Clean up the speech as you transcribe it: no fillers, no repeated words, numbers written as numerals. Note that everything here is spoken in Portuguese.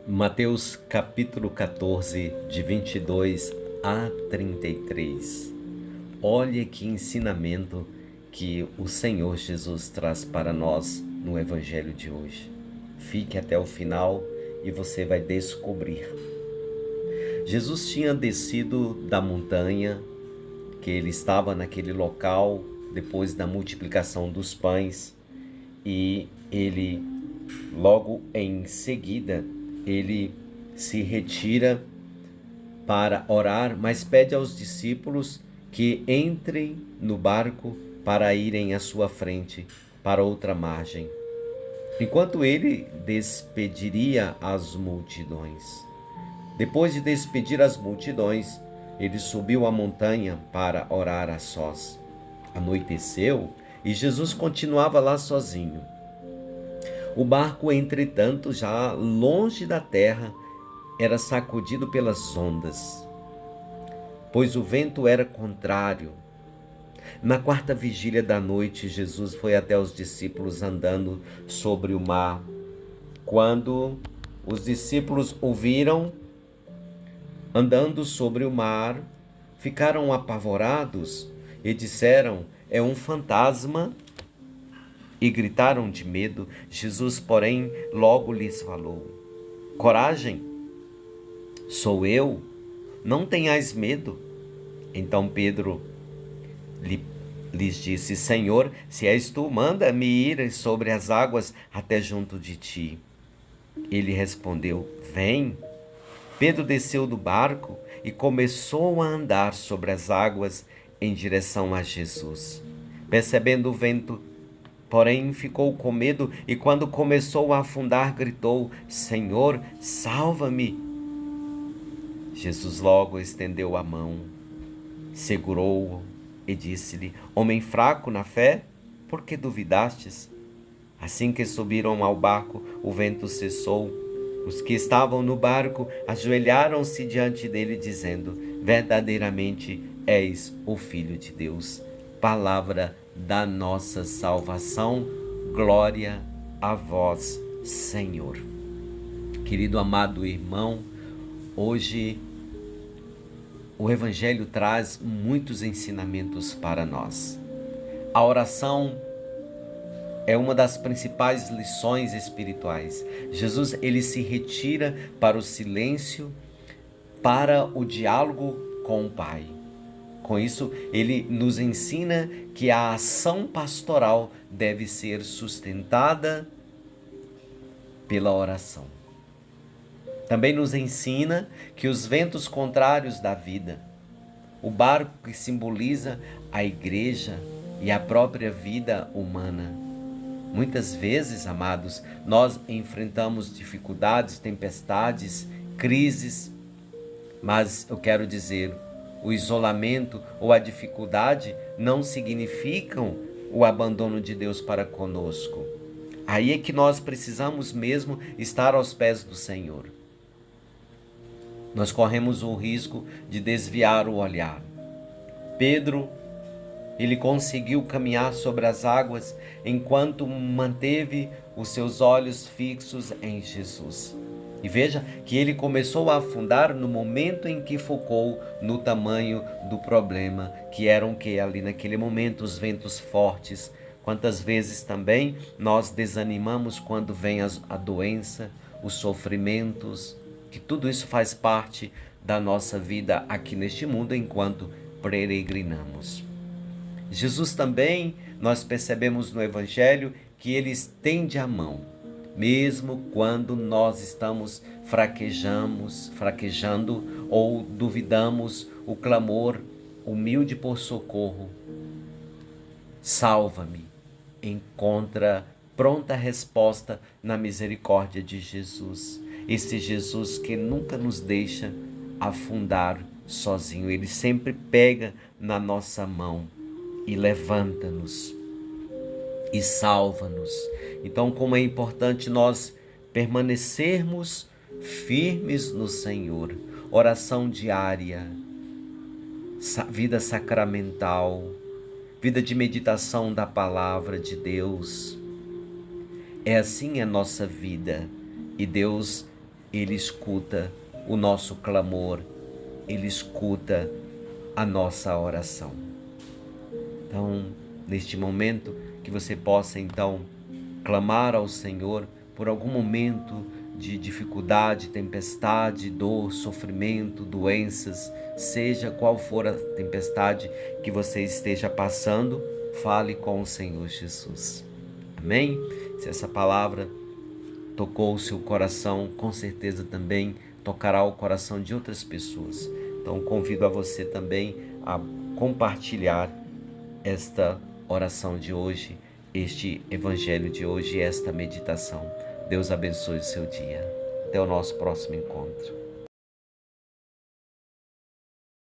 Mateus capítulo 14, de 22 a 33. Olha que ensinamento que o Senhor Jesus traz para nós no Evangelho de hoje. Fique até o final e você vai descobrir. Jesus tinha descido da montanha, que ele estava naquele local depois da multiplicação dos pães, e ele, logo em seguida, ele se retira para orar, mas pede aos discípulos que entrem no barco para irem à sua frente, para outra margem, enquanto ele despediria as multidões. Depois de despedir as multidões, ele subiu a montanha para orar a sós. Anoiteceu e Jesus continuava lá sozinho. O barco, entretanto, já longe da terra, era sacudido pelas ondas, pois o vento era contrário. Na quarta vigília da noite, Jesus foi até os discípulos andando sobre o mar. Quando os discípulos o viram andando sobre o mar, ficaram apavorados e disseram: "É um fantasma", e gritaram de medo. Jesus, porém, logo lhes falou: "Coragem, sou eu, não tenhais medo." Então Pedro lhes disse: "Senhor, se és tu, manda-me ir sobre as águas até junto de ti." Ele respondeu: "Vem." Pedro desceu do barco e começou a andar sobre as águas em direção a Jesus. Percebendo o vento, porém, ficou com medo e, quando começou a afundar, gritou: "Senhor, salva-me." Jesus logo estendeu a mão, segurou-o e disse-lhe: "Homem fraco na fé, por que duvidastes?" Assim que subiram ao barco, o vento cessou. Os que estavam no barco ajoelharam-se diante dele, dizendo: "Verdadeiramente és o Filho de Deus." Palavra da nossa salvação. Glória a vós, Senhor. Querido amado irmão, hoje o Evangelho traz muitos ensinamentos para nós. A oração é uma das principais lições espirituais. Jesus, ele se retira para o silêncio, para o diálogo com o Pai. Com isso, ele nos ensina que a ação pastoral deve ser sustentada pela oração. Também nos ensina que os ventos contrários da vida, o barco que simboliza a igreja e a própria vida humana. Muitas vezes, amados, nós enfrentamos dificuldades, tempestades, crises, mas eu quero dizer, o isolamento ou a dificuldade não significam o abandono de Deus para conosco. Aí é que nós precisamos mesmo estar aos pés do Senhor. Nós corremos o risco de desviar o olhar. Pedro, ele conseguiu caminhar sobre as águas enquanto manteve os seus olhos fixos em Jesus. E veja que ele começou a afundar no momento em que focou no tamanho do problema, que eram que ali naquele momento os ventos fortes. Quantas vezes também nós desanimamos quando vem a doença, os sofrimentos, que tudo isso faz parte da nossa vida aqui neste mundo enquanto peregrinamos. Jesus também, nós percebemos no Evangelho que ele estende a mão, mesmo quando nós estamos fraquejando ou duvidamos, o clamor humilde por socorro. Salva-me, encontra pronta resposta na misericórdia de Jesus. Esse Jesus que nunca nos deixa afundar sozinho, ele sempre pega na nossa mão e levanta-nos e salva-nos. Então, como é importante nós permanecermos firmes no Senhor. Oração diária, vida sacramental, vida de meditação da palavra de Deus. É assim a nossa vida. E Deus, Ele escuta o nosso clamor, Ele escuta a nossa oração. Então, neste momento, que você possa então clamar ao Senhor por algum momento de dificuldade, tempestade, dor, sofrimento, doenças, seja qual for a tempestade que você esteja passando, fale com o Senhor Jesus. Amém? Se essa palavra tocou o seu coração, com certeza também tocará o coração de outras pessoas. Então convido a você também a compartilhar esta oração de hoje, este evangelho de hoje, esta meditação. Deus abençoe o seu dia. Até o nosso próximo encontro.